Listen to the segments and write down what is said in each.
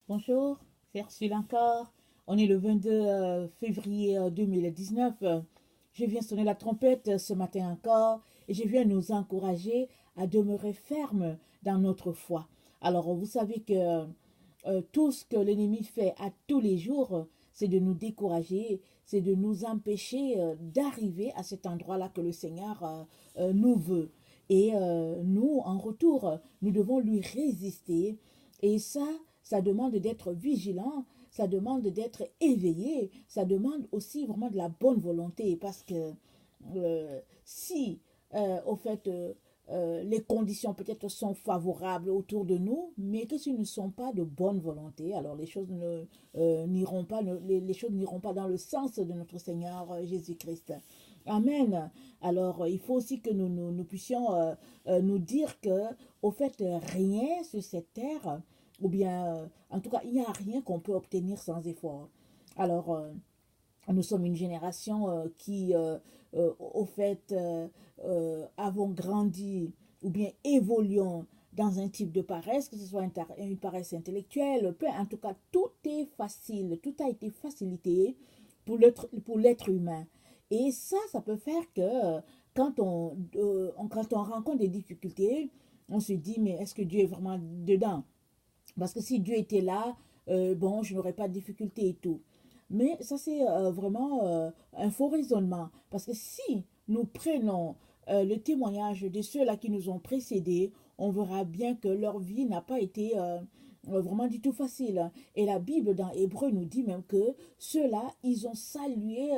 Bonjour, c'est Ursule encore. On est le 22 février 2019. Je viens sonner la trompette ce matin encore et je viens nous encourager à demeurer fermes dans notre foi. Alors, vous savez que tout ce que l'ennemi fait à tous les jours, c'est de nous décourager, c'est de nous empêcher d'arriver à cet endroit-là que le Seigneur nous veut. Et nous, en retour, nous devons lui résister. Et ça demande d'être vigilant, ça demande d'être éveillé, ça demande aussi vraiment de la bonne volonté. Parce que si, au fait, les conditions peut-être sont favorables autour de nous, mais que ce ne sont pas de bonne volonté, alors les choses n'iront pas, les choses n'iront pas dans le sens de notre Seigneur Jésus-Christ. Amen. Alors, il faut aussi que nous puissions nous dire que, au fait, rien sur cette terre, ou bien, en tout cas, il n'y a rien qu'on peut obtenir sans effort. Alors, nous sommes une génération qui, au fait, avons grandi ou bien évoluons dans un type de paresse, que ce soit une paresse intellectuelle, peu, en tout cas, tout est facile, tout a été facilité pour l'être humain. Et ça peut faire que quand on rencontre des difficultés, on se dit, mais est-ce que Dieu est vraiment dedans? Parce que si Dieu était là, bon, je n'aurais pas de difficulté et tout. Mais ça, c'est vraiment un faux raisonnement. Parce que si nous prenons le témoignage de ceux-là qui nous ont précédés, on verra bien que leur vie n'a pas été vraiment du tout facile. Et la Bible dans Hébreu nous dit même que ceux-là, ils ont salué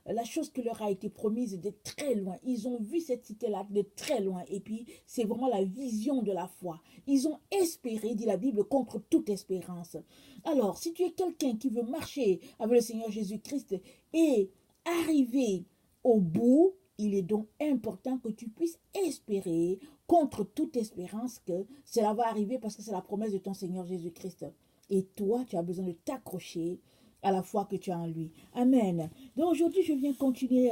la chose qui leur a été promise de très loin. Ils ont vu cette cité-là de très loin. Et puis, c'est vraiment la vision de la foi. Ils ont espéré, dit la Bible, contre toute espérance. Alors, si tu es quelqu'un qui veut marcher avec le Seigneur Jésus-Christ et arriver au bout, il est donc important que tu puisses espérer contre toute espérance que cela va arriver parce que c'est la promesse de ton Seigneur Jésus-Christ. Et toi, tu as besoin de t'accrocher à la foi que tu as en lui. Amen. Donc aujourd'hui, je viens continuer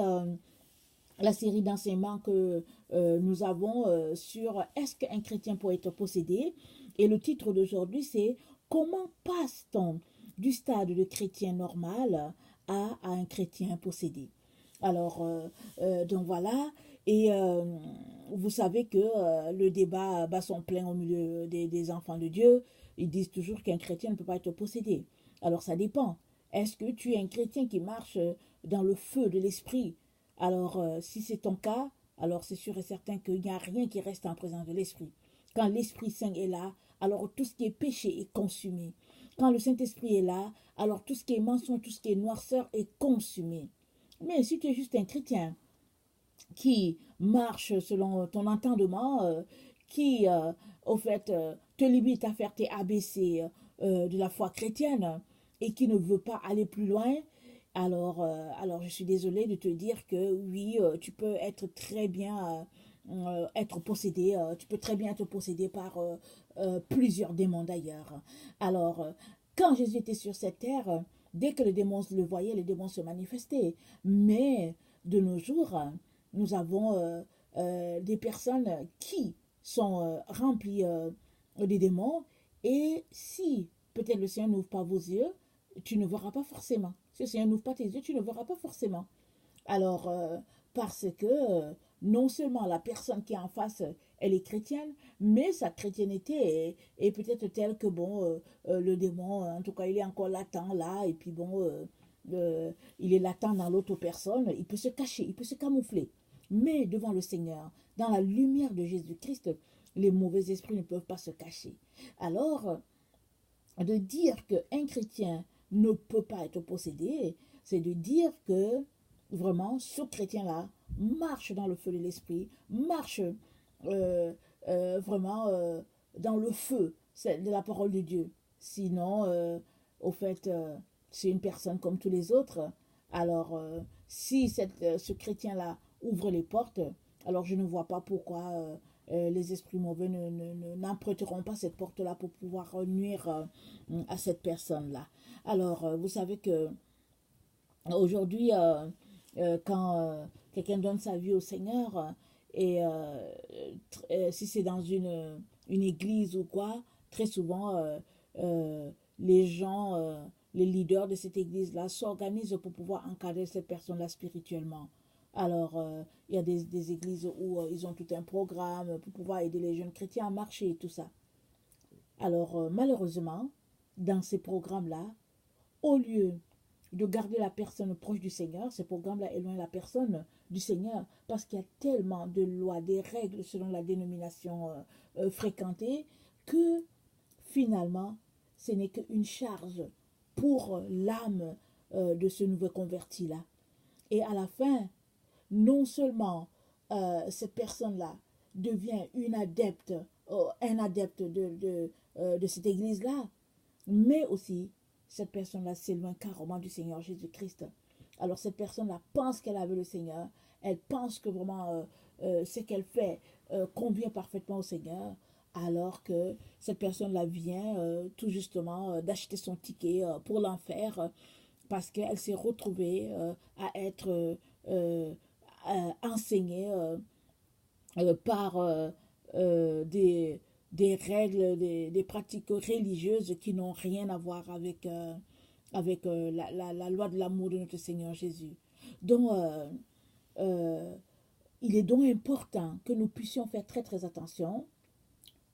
la série d'enseignements que nous avons sur est-ce qu'un chrétien peut être possédé. Et le titre d'aujourd'hui, c'est comment passe-t-on du stade de chrétien normal à un chrétien possédé. Alors, donc voilà. Et vous savez que le débat bat son plein au milieu des enfants de Dieu. Ils disent toujours qu'un chrétien ne peut pas être possédé. Alors, ça dépend. Est-ce que tu es un chrétien qui marche dans le feu de l'esprit? Alors, si c'est ton cas, alors c'est sûr et certain qu'il n'y a rien qui reste en présence de l'esprit. Quand l'Esprit Saint est là, alors tout ce qui est péché est consumé. Quand le Saint-Esprit est là, alors tout ce qui est mensonge, tout ce qui est noirceur est consumé. Mais si tu es juste un chrétien qui marche selon ton entendement, qui, au fait, te limite à faire tes ABC de la foi chrétienne et qui ne veut pas aller plus loin, alors je suis désolée de te dire que oui, tu peux être très bien être possédé, tu peux très bien être possédé par plusieurs démons d'ailleurs. Alors, quand Jésus était sur cette terre, dès que les démons le voyaient, les démons se manifestaient. Mais de nos jours, nous avons des personnes qui sont remplies des démons. Et si peut-être le Seigneur n'ouvre pas vos yeux, tu ne verras pas forcément. Si le Seigneur n'ouvre pas tes yeux, tu ne verras pas forcément. Alors, parce que non seulement la personne qui est en face, elle est chrétienne, mais sa chrétienté est peut-être telle que, bon, le démon, en tout cas, il est encore latent là, et puis bon, il est latent dans l'autre personne, il peut se cacher, il peut se camoufler. Mais devant le Seigneur, dans la lumière de Jésus-Christ, les mauvais esprits ne peuvent pas se cacher. Alors, de dire qu'un chrétien ne peut pas être possédé, c'est de dire que vraiment ce chrétien-là marche dans le feu de l'esprit, marche vraiment dans le feu de la parole de Dieu. Sinon, au fait, c'est une personne comme tous les autres. Alors, si ce chrétien-là ouvre les portes, alors je ne vois pas pourquoi les esprits mauvais n'emprunteront pas cette porte-là pour pouvoir nuire à cette personne-là. Alors, vous savez que aujourd'hui, quand quelqu'un donne sa vie au Seigneur, et si c'est dans une église ou quoi, très souvent, les gens, les leaders de cette église-là s'organisent pour pouvoir encadrer cette personne-là spirituellement. Alors, il y a des églises où ils ont tout un programme pour pouvoir aider les jeunes chrétiens à marcher et tout ça. Alors, malheureusement, dans ces programmes-là, au lieu de garder la personne proche du Seigneur, ces programmes-là éloignent la personne du Seigneur parce qu'il y a tellement de lois, des règles selon la dénomination fréquentée que finalement, ce n'est qu'une charge pour l'âme de ce nouveau converti-là. Et à la fin, non seulement cette personne-là devient une adepte, un adepte de cette église-là, mais aussi cette personne-là s'éloigne carrément du Seigneur Jésus-Christ. Alors cette personne-là pense qu'elle avait le Seigneur, elle pense que vraiment ce qu'elle fait convient parfaitement au Seigneur, alors que cette personne-là vient tout justement d'acheter son ticket pour l'enfer parce qu'elle s'est retrouvée à être euh, enseignée par des règles, des pratiques religieuses qui n'ont rien à voir avec la loi de l'amour de notre Seigneur Jésus. Donc, euh, il est donc important que nous puissions faire très très attention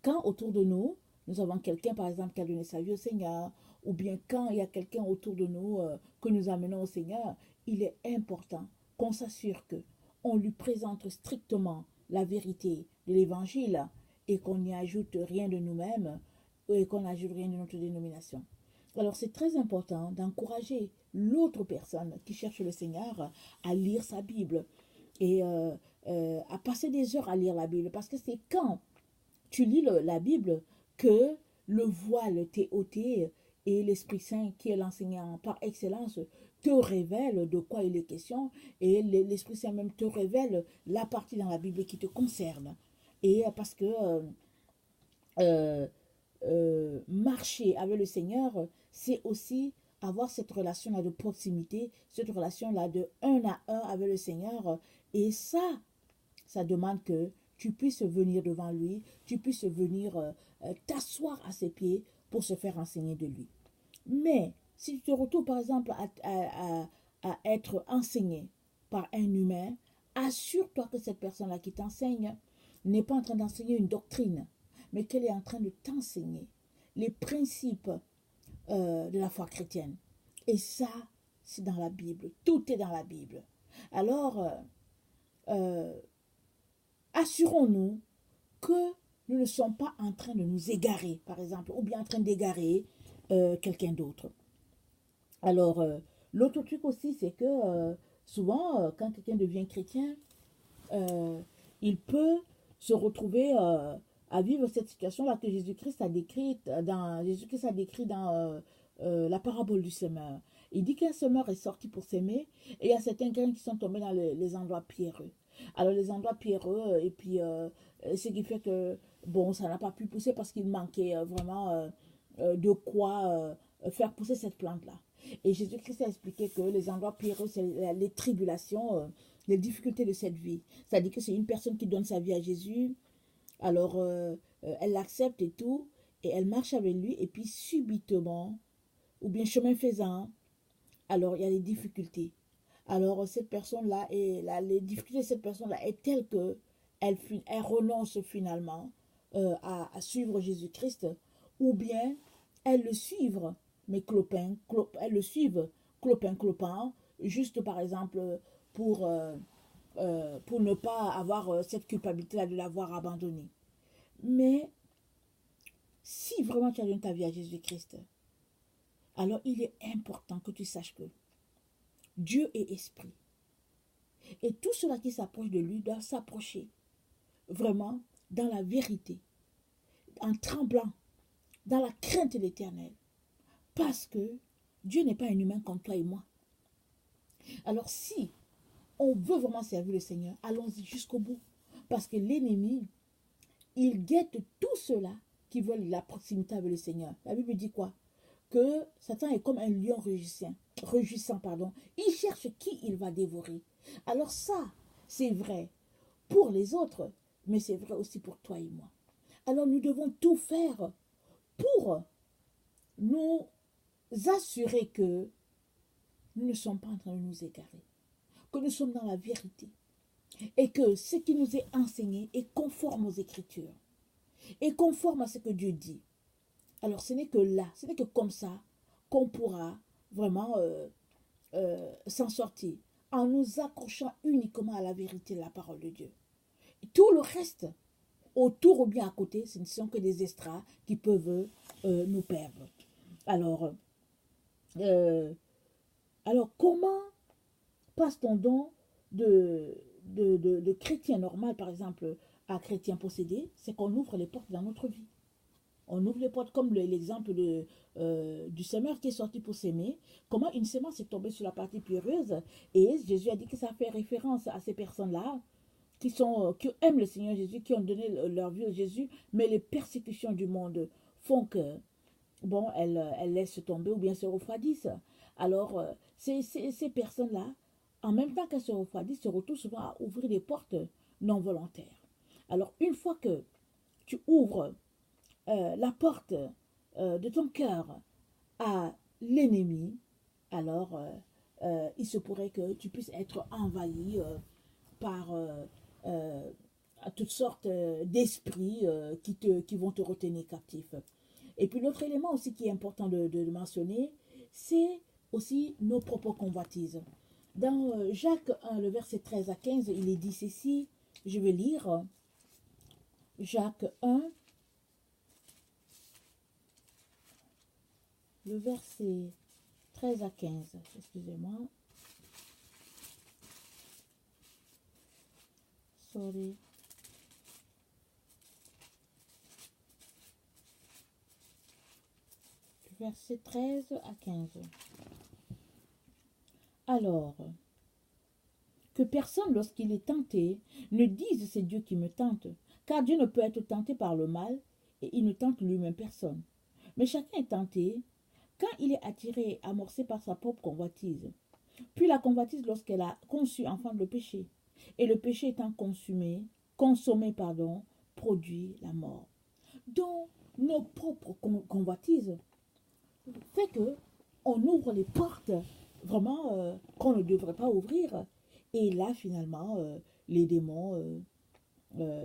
quand autour de nous, nous avons quelqu'un par exemple qui a donné sa vie au Seigneur, ou bien quand il y a quelqu'un autour de nous que nous amenons au Seigneur, il est important qu'on s'assure que on lui présente strictement la vérité de l'évangile et qu'on n'y ajoute rien de nous-mêmes et qu'on n'ajoute rien de notre dénomination. Alors c'est très important d'encourager l'autre personne qui cherche le Seigneur à lire sa Bible et à passer des heures à lire la Bible parce que c'est quand tu lis la Bible que le voile t'est ôté et l'Esprit Saint, qui est l'enseignant par excellence, te révèle de quoi il est question et l'Esprit Saint même te révèle la partie dans la Bible qui te concerne. Et parce que euh, marcher avec le Seigneur, c'est aussi avoir cette relation-là de proximité, cette relation-là de un à un avec le Seigneur. Et ça demande que tu puisses venir devant lui, tu puisses venir t'asseoir à ses pieds pour se faire enseigner de lui. Mais si tu te retrouves par exemple à être enseigné par un humain, assure-toi que cette personne-là qui t'enseigne n'est pas en train d'enseigner une doctrine, mais qu'elle est en train de t'enseigner les principes de la foi chrétienne. Et ça, c'est dans la Bible. Tout est dans la Bible. Alors, euh, assurons-nous que nous ne sommes pas en train de nous égarer, par exemple, ou bien en train d'égarer quelqu'un d'autre. Alors, l'autre truc aussi, c'est que souvent, quand quelqu'un devient chrétien, euh, il peut se retrouver à vivre cette situation-là que Jésus-Christ a décrit dans la parabole du semeur. Il dit qu'un semeur est sorti pour s'aimer et il y a certains grains qui sont tombés dans les endroits pierreux. Alors les endroits pierreux, et puis ce qui fait que, bon, ça n'a pas pu pousser parce qu'il manquait vraiment de quoi faire pousser cette plante-là. Et Jésus-Christ a expliqué que les endroits pierreux, c'est les tribulations, les difficultés de cette vie. C'est-à-dire que c'est une personne qui donne sa vie à Jésus, alors elle l'accepte et tout, et elle marche avec lui, et puis subitement, ou bien chemin faisant, alors il y a des difficultés. Alors cette personne-là, les difficultés de cette personne-là est telle que elle renonce finalement à suivre Jésus-Christ, ou bien elle le suivre, mais elle le suivent clopin, juste par exemple pour, euh, pour ne pas avoir cette culpabilité-là de l'avoir abandonné. Mais si vraiment tu as donné ta vie à Jésus-Christ, alors il est important que tu saches que Dieu est esprit. Et tout cela qui s'approche de lui doit s'approcher vraiment dans la vérité, en tremblant, dans la crainte de l'éternel. Parce que Dieu n'est pas un humain comme toi et moi. Alors si on veut vraiment servir le Seigneur, allons-y jusqu'au bout. Parce que l'ennemi, il guette tout cela qui veulent la proximité avec le Seigneur. La Bible dit quoi? Que Satan est comme un lion rugissant, pardon. Il cherche qui il va dévorer. Alors ça, c'est vrai pour les autres, mais c'est vrai aussi pour toi et moi. Alors nous devons tout faire pour nous assurer que nous ne sommes pas en train de nous égarer, que nous sommes dans la vérité et que ce qui nous est enseigné est conforme aux Écritures et conforme à ce que Dieu dit. Alors ce n'est que là, ce n'est que comme ça qu'on pourra vraiment s'en sortir, en nous accrochant uniquement à la vérité de la parole de Dieu. Et tout le reste, autour ou bien à côté, ce ne sont que des extras qui peuvent nous perdre. Alors, euh, alors comment passe-t-on donc de chrétien normal, par exemple, à chrétien possédé? C'est qu'on ouvre les portes dans notre vie. On ouvre les portes comme l'exemple du semeur qui est sorti pour s'aimer. Comment une semence est tombée sur la partie pierreuse. Et Jésus a dit que ça fait référence à ces personnes-là qui aiment le Seigneur Jésus, qui ont donné leur vie à Jésus, mais les persécutions du monde font que, bon, elles laissent tomber ou bien se refroidissent. Alors, ces personnes-là, en même temps qu'elles se refroidissent, se retrouvent souvent à ouvrir des portes non volontaires. Alors, une fois que tu ouvres la porte de ton cœur à l'ennemi, alors il se pourrait que tu puisses être envahi par toutes sortes d'esprits qui vont te retenir captif. Et puis l'autre élément aussi qui est important de mentionner, c'est aussi nos propres convoitises. Dans Jacques 1, le verset 13 à 15, il est dit ceci, je vais lire Jacques 1, le verset 13 à 15, excusez-moi. Sorry. Verset 13 à 15. Alors, que personne, lorsqu'il est tenté, ne dise c'est Dieu qui me tente, car Dieu ne peut être tenté par le mal, et il ne tente lui-même personne. Mais chacun est tenté quand il est attiré et amorcé par sa propre convoitise. Puis la convoitise lorsqu'elle a conçu enfant le péché. Et le péché étant consommé, produit la mort. Donc, nos propres convoitises fait que on ouvre les portes vraiment qu'on ne devrait pas ouvrir. Et là, finalement, les démons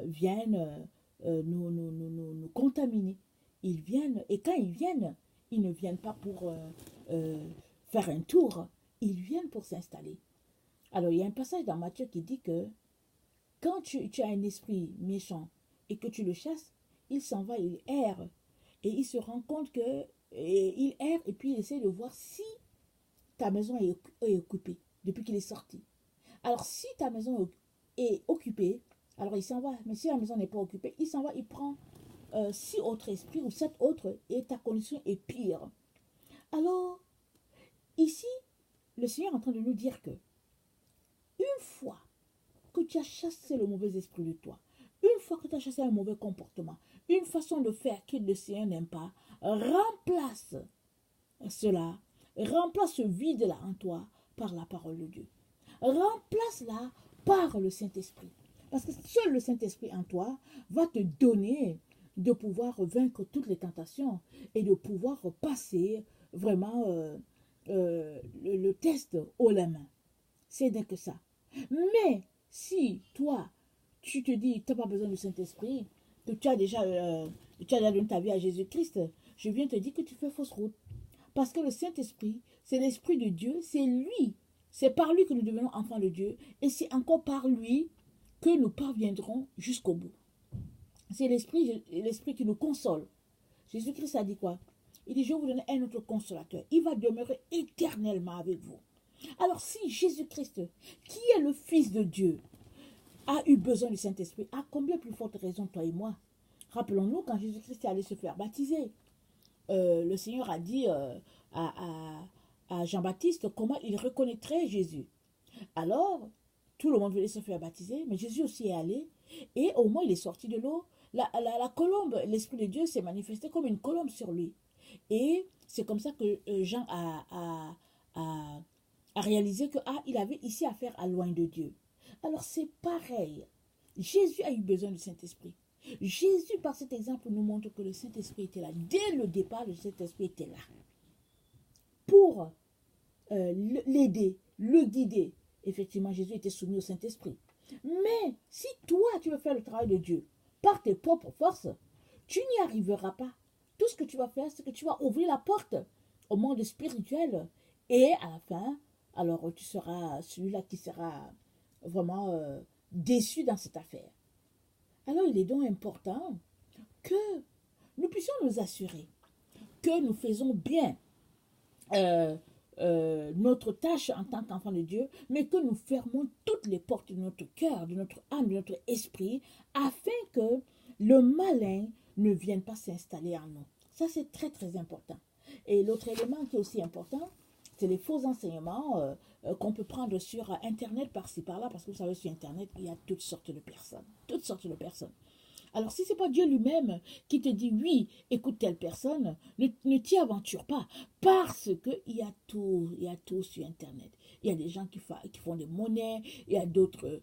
viennent nous contaminer. Ils viennent, et quand ils viennent, ils ne viennent pas pour faire un tour, ils viennent pour s'installer. Alors, il y a un passage dans Matthieu qui dit que quand tu as un esprit méchant et que tu le chasses, il s'en va, il erre. Et il se rend compte que il erre et puis il essaie de voir si ta maison est occupée depuis qu'il est sorti. Alors, si ta maison est occupée, alors il s'en va. Mais si la maison n'est pas occupée, il s'en va, il prend 6 autres esprits ou 7 autres et ta condition est pire. Alors, ici, le Seigneur est en train de nous dire que une fois que tu as chassé le mauvais esprit de toi, une fois que tu as chassé un mauvais comportement, une façon de faire que le Seigneur n'aime pas, remplace cela, remplace ce vide-là en toi par la parole de Dieu. Remplace-la par le Saint-Esprit. Parce que seul le Saint-Esprit en toi va te donner de pouvoir vaincre toutes les tentations et de pouvoir passer vraiment le test haut la main. C'est dès que ça. Mais si toi, tu te dis que tu n'as pas besoin du Saint-Esprit, que tu as déjà donné ta vie à Jésus-Christ, je viens te dire que tu fais fausse route. Parce que le Saint-Esprit, c'est l'Esprit de Dieu, c'est lui. C'est par lui que nous devenons enfants de Dieu. Et c'est encore par lui que nous parviendrons jusqu'au bout. C'est l'Esprit qui nous console. Jésus-Christ a dit quoi? Il dit, je vais vous donner un autre consolateur. Il va demeurer éternellement avec vous. Alors si Jésus-Christ, qui est le Fils de Dieu, a eu besoin du Saint-Esprit, à combien plus forte raison toi et moi? Rappelons-nous quand Jésus-Christ est allé se faire baptiser. Le Seigneur a dit à Jean-Baptiste comment il reconnaîtrait Jésus. Alors, tout le monde voulait se faire baptiser, mais Jésus aussi est allé, et au moins il est sorti de l'eau. La colombe, l'Esprit de Dieu s'est manifesté comme une colombe sur lui. Et c'est comme ça que Jean a réalisé que il avait ici affaire à loin de Dieu. Alors c'est pareil. Jésus a eu besoin du Saint-Esprit. Jésus, par cet exemple, nous montre que le Saint-Esprit était là. Dès le départ, le Saint-Esprit était là pour l'aider, le guider. Effectivement, Jésus était soumis au Saint-Esprit. Mais si toi, tu veux faire le travail de Dieu par tes propres forces, tu n'y arriveras pas. Tout ce que tu vas faire, c'est que tu vas ouvrir la porte au monde spirituel. Et à la fin, alors tu seras celui-là qui sera vraiment déçu dans cette affaire. Alors il est donc important que nous puissions nous assurer que nous faisons bien notre tâche en tant qu'enfant de Dieu, mais que nous fermons toutes les portes de notre cœur, de notre âme, de notre esprit, afin que le malin ne vienne pas s'installer en nous. Ça, c'est très, très important. Et l'autre élément qui est aussi important, c'est les faux enseignements qu'on peut prendre sur Internet par-ci, par-là, parce que vous savez, sur Internet, il y a toutes sortes de personnes. Toutes sortes de personnes. Alors, si ce n'est pas Dieu lui-même qui te dit, oui, écoute telle personne, ne t'y aventure pas. Parce qu'il y a tout sur Internet. Il y a des gens qui font des monnaies, il y a d'autres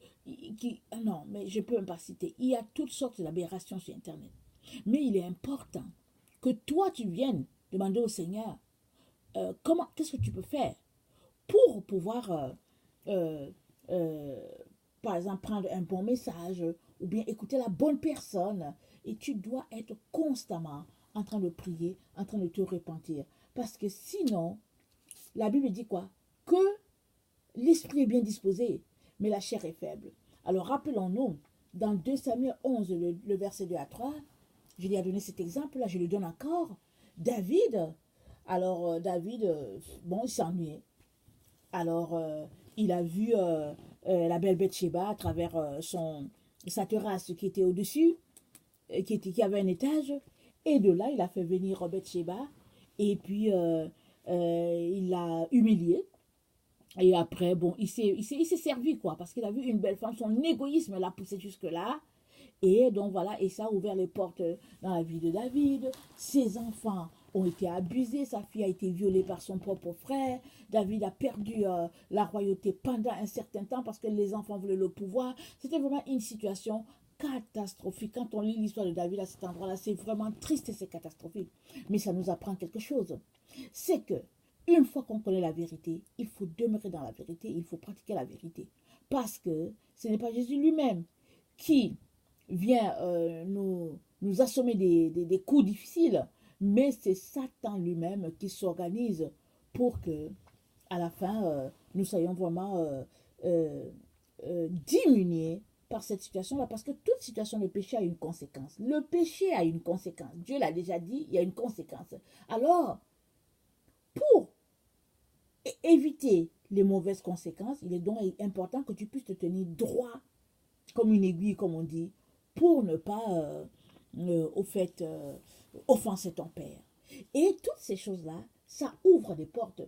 qui... Non, mais je ne peux même pas citer. Il y a toutes sortes d'aberrations sur Internet. Mais il est important que toi, tu viennes demander au Seigneur, qu'est-ce que tu peux faire pour pouvoir, euh, euh, par exemple, prendre un bon message ou bien écouter la bonne personne. Et tu dois être constamment en train de prier, en train de te repentir. Parce que sinon, la Bible dit quoi? Que l'esprit est bien disposé, mais la chair est faible. Alors rappelons-nous, dans 2 Samuel 11, le verset 2 à 3, je lui ai donné cet exemple-là, je le donne encore. David, alors David, bon, il s'ennuyait. Alors, il a vu la belle Bathsheba à travers sa terrasse qui était au-dessus, qui avait un étage. Et de là, il a fait venir Bathsheba. Et puis, il l'a humilié. Et après, bon, il s'est servi, quoi, parce qu'il a vu une belle femme. Son égoïsme l'a poussé jusque-là. Et donc voilà, et ça a ouvert les portes dans la vie de David. Ses enfants ont été abusés, sa fille a été violée par son propre frère. David a perdu la royauté pendant un certain temps parce que les enfants voulaient le pouvoir. C'était vraiment une situation catastrophique. Quand on lit l'histoire de David à cet endroit-là, c'est vraiment triste et c'est catastrophique. Mais ça nous apprend quelque chose. C'est que une fois qu'on connaît la vérité, il faut demeurer dans la vérité, il faut pratiquer la vérité. Parce que ce n'est pas Jésus lui-même qui vient nous assommer des coups difficiles, mais c'est Satan lui-même qui s'organise pour que, à la fin, nous soyons vraiment diminués par cette situation-là, parce que toute situation de péché a une conséquence. Le péché a une conséquence. Dieu l'a déjà dit, il y a une conséquence. Alors, pour éviter les mauvaises conséquences, il est donc important que tu puisses te tenir droit, comme une aiguille, comme on dit, pour ne pas, au fait, offenser ton père. Et toutes ces choses-là, ça ouvre des portes.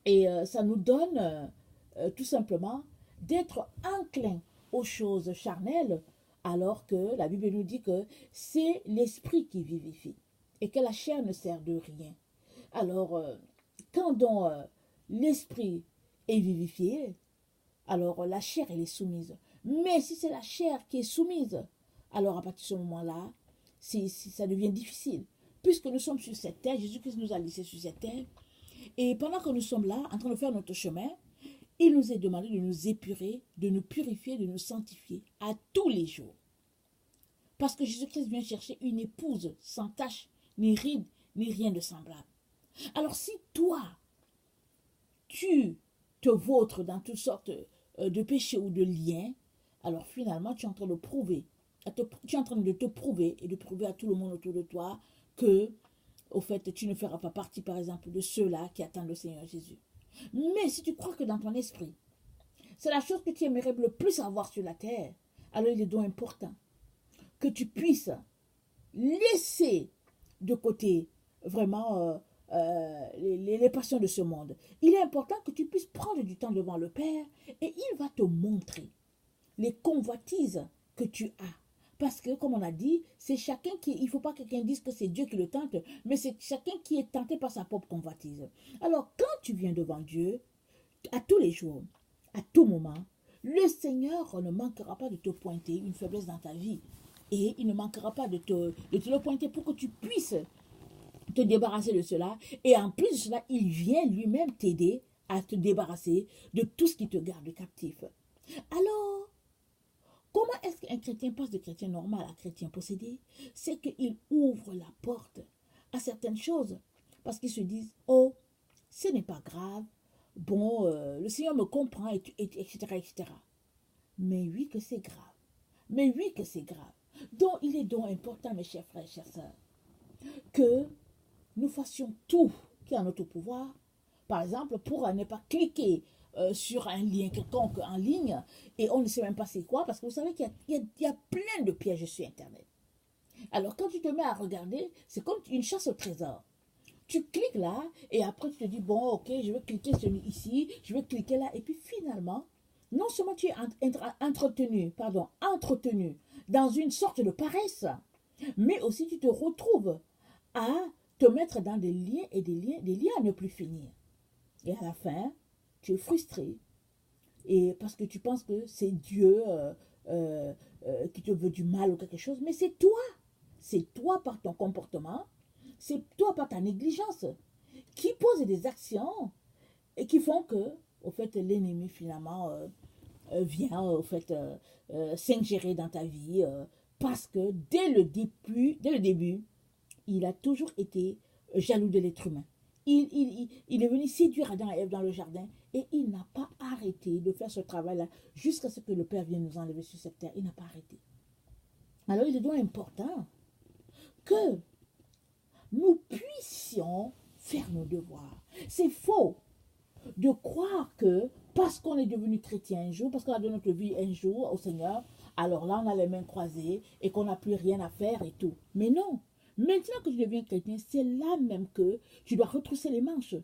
Et ça nous donne tout simplement d'être enclin aux choses charnelles, alors que la Bible nous dit que c'est l'esprit qui vivifie et que la chair ne sert de rien. Alors, quand donc l'esprit est vivifié, alors la chair, elle est soumise. Mais si c'est la chair qui est soumise, alors à partir de ce moment-là, ça devient difficile. Puisque nous sommes sur cette terre, Jésus-Christ nous a laissés sur cette terre, et pendant que nous sommes là, en train de faire notre chemin, il nous est demandé de nous épurer, de nous purifier, de nous sanctifier à tous les jours. Parce que Jésus-Christ vient chercher une épouse sans tache, ni ride, ni rien de semblable. Alors si toi, tu te vautres dans toutes sortes de péchés ou de liens, alors finalement, tu es en train de prouver, tu es en train de te prouver et de prouver à tout le monde autour de toi que, au fait, tu ne feras pas partie, par exemple, de ceux-là qui attendent le Seigneur Jésus. Mais si tu crois que dans ton esprit, c'est la chose que tu aimerais le plus avoir sur la terre, alors il est donc important que tu puisses laisser de côté vraiment les passions de ce monde. Il est important que tu puisses prendre du temps devant le Père et il va te montrer les convoitises que tu as. Parce que, comme on a dit, c'est chacun qui... Il ne faut pas que quelqu'un dise que c'est Dieu qui le tente, mais c'est chacun qui est tenté par sa propre convoitise. Alors, quand tu viens devant Dieu, à tous les jours, à tout moment, le Seigneur ne manquera pas de te pointer une faiblesse dans ta vie. Et il ne manquera pas de te le pointer pour que tu puisses te débarrasser de cela. Et en plus de cela, il vient lui-même t'aider à te débarrasser de tout ce qui te garde captif. Alors, comment est-ce qu'un chrétien passe de chrétien normal à chrétien possédé? C'est qu'il ouvre la porte à certaines choses. Parce qu'ils se disent, oh, ce n'est pas grave. Bon, le Seigneur me comprend, etc., etc. Mais oui que c'est grave. Mais oui que c'est grave. Donc, il est donc important, mes chers frères et chères sœurs, que nous fassions tout qui est en notre pouvoir. Par exemple, pour ne pas cliquer sur un lien quelconque en ligne et on ne sait même pas c'est quoi, parce que vous savez qu'il y a plein de pièges sur Internet. Alors, quand tu te mets à regarder, c'est comme une chasse au trésor. Tu cliques là et après tu te dis, bon, ok, je vais cliquer celui ici, je vais cliquer là. Et puis finalement, non seulement tu es entretenu dans une sorte de paresse, mais aussi tu te retrouves à te mettre dans des liens et des liens à ne plus finir. Et à la fin, tu es frustré. Et parce que tu penses que c'est Dieu qui te veut du mal ou quelque chose, mais c'est toi. C'est toi par ton comportement, c'est toi par ta négligence qui pose des actions et qui font que, au fait, l'ennemi finalement vient, au fait, s'ingérer dans ta vie parce que dès le début, il a toujours été jaloux de l'être humain. Il est venu séduire Adam et Ève dans le jardin et il n'a pas arrêté de faire ce travail-là jusqu'à ce que le Père vienne nous enlever sur cette terre. Il n'a pas arrêté. Alors il est donc important que nous puissions faire nos devoirs. C'est faux de croire que parce qu'on est devenu chrétien un jour, parce qu'on a donné notre vie un jour au Seigneur, alors là on a les mains croisées et qu'on n'a plus rien à faire et tout. Mais non, maintenant que tu deviens chrétien, c'est là même que tu dois retrousser les manches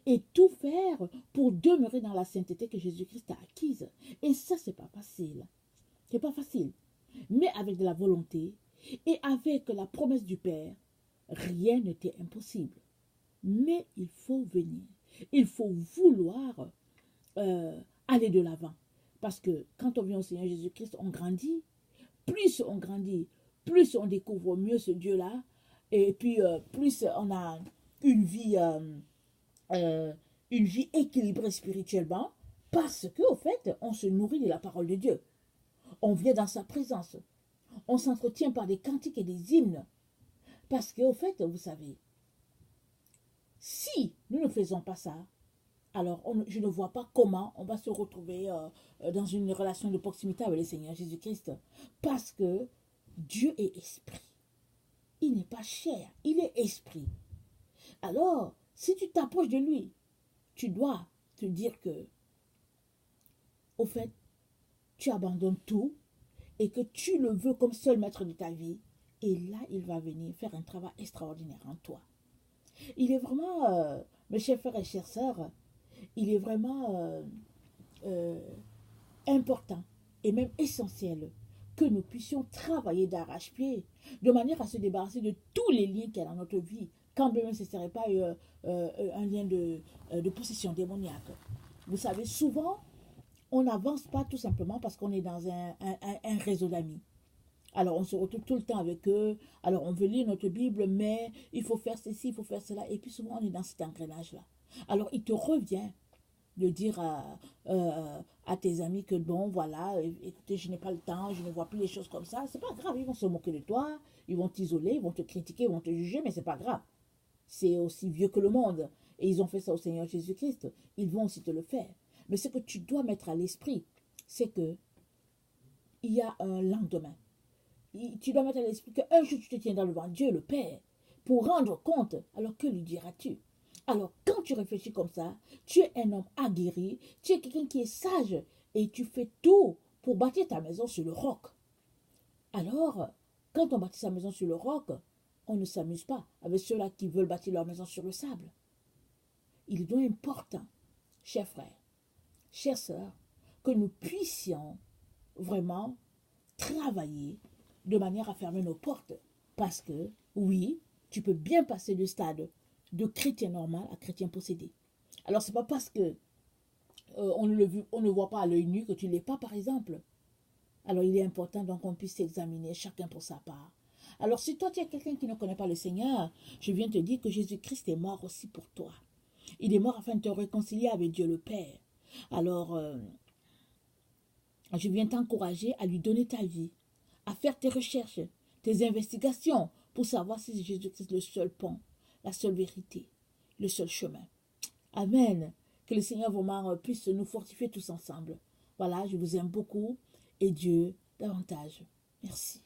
et tout faire pour demeurer dans la sainteté que Jésus-Christ a acquise. Et ça, c'est pas facile. C'est pas facile. Mais avec de la volonté et avec la promesse du Père, rien n'était impossible. Mais il faut venir. Il faut vouloir aller de l'avant. Parce que quand on vient au Seigneur Jésus-Christ, on grandit. Plus on grandit, plus on découvre mieux ce Dieu-là. Et puis, plus on a une vie, euh, une vie équilibrée spirituellement. Parce qu'au fait, on se nourrit de la parole de Dieu. On vient dans sa présence. On s'entretient par des cantiques et des hymnes. Parce qu'au fait, vous savez, si nous ne faisons pas ça, alors je ne vois pas comment on va se retrouver dans une relation de proximité avec le Seigneur Jésus-Christ. Parce que Dieu est esprit. Il n'est pas chair, il est esprit. Alors, si tu t'approches de lui, tu dois te dire que, au fait, tu abandonnes tout et que tu le veux comme seul maître de ta vie. Et là, il va venir faire un travail extraordinaire en toi. Il est vraiment, mes chers frères et chères sœurs, il est vraiment euh, important et même essentiel que nous puissions travailler d'arrache-pied de manière à se débarrasser de tous les liens qu'il y a dans notre vie, quand même ce ne serait pas un lien de possession démoniaque. Vous savez, souvent, on n'avance pas tout simplement parce qu'on est dans un réseau d'amis. Alors, on se retrouve tout le temps avec eux. Alors, on veut lire notre Bible, mais il faut faire ceci, il faut faire cela. Et puis, souvent, on est dans cet engrenage-là. Alors, il te revient de dire à tes amis que, bon, voilà, écoutez, je n'ai pas le temps, je ne vois plus les choses comme ça. C'est pas grave, ils vont se moquer de toi, ils vont t'isoler, ils vont te critiquer, ils vont te juger, mais c'est pas grave. C'est aussi vieux que le monde. Et ils ont fait ça au Seigneur Jésus-Christ. Ils vont aussi te le faire. Mais ce que tu dois mettre à l'esprit, c'est que il y a un lendemain. Tu dois mettre à l'esprit qu'un jour tu te tiendras devant Dieu, le Père, pour rendre compte. Alors que lui diras-tu? Alors quand tu réfléchis comme ça, tu es un homme aguerri, tu es quelqu'un qui est sage et tu fais tout pour bâtir ta maison sur le roc. Alors, quand on bâtit sa maison sur le roc, on ne s'amuse pas avec ceux-là qui veulent bâtir leur maison sur le sable. Il est donc important, chers frères, chères sœurs, que nous puissions vraiment travailler de manière à fermer nos portes. Parce que, oui, tu peux bien passer du stade de chrétien normal à chrétien possédé. Alors, c'est pas parce que on ne voit pas à l'œil nu que tu ne l'es pas, par exemple. Alors, il est important donc qu'on puisse s'examiner chacun pour sa part. Alors, si toi, tu es quelqu'un qui ne connaît pas le Seigneur, je viens te dire que Jésus-Christ est mort aussi pour toi. Il est mort afin de te réconcilier avec Dieu le Père. Alors, je viens t'encourager à lui donner ta vie, à faire tes recherches, tes investigations pour savoir si Jésus-Christ est le seul pont, la seule vérité, le seul chemin. Amen. Que le Seigneur vraiment puisse nous fortifier tous ensemble. Voilà, je vous aime beaucoup et Dieu davantage. Merci.